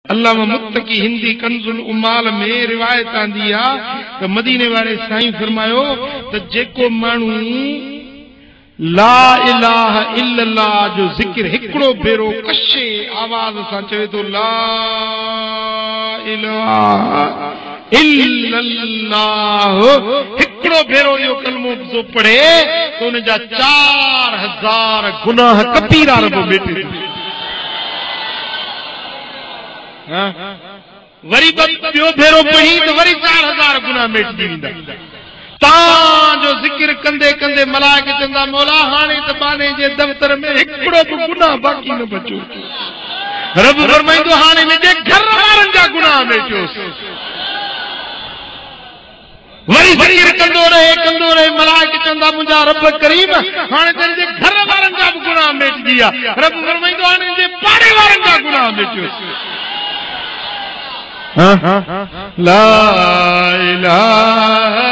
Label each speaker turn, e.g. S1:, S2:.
S1: अल्लामा मुत्तकी हिंदी कंजुल उमाल में रिवायत आंदी आ तो मदीने वाले साईं फरमायो तो जेको मानू ला इलाहा इल्लल्लाह जो जिक्र हिकड़ो भेरो कशे आवाज सां चवे तो ला इलाहा इल्लल्लाह हिकड़ो भेरो जो कलमो जो पढ़े तो उन जा 4000 गुनाह कबीरा रब मिटे वरी बियो भेरो पढ़ी तो वरी 4000 गुनाह मिटजी वेंदा जो जिक्र कंदे कंदे मलाइक चंदा मौला हाने त बाने जे दफ्तर में हिकड़ो भी गुनाह बाकी न बचो रब फरमाइंदो हाने मुंहिंजे घर वारनि जा गुनाह मिटियो वरी जिक्र कंदो रहे मलाइक चंदा मुंहिंजा रब करीम हाने तेरे घर वारनि जा भी गुनाह मिटजी आ रब फरमाइंदो हाने जे पाड़े वारनि जा गुनाह मिटियो ला इलाहा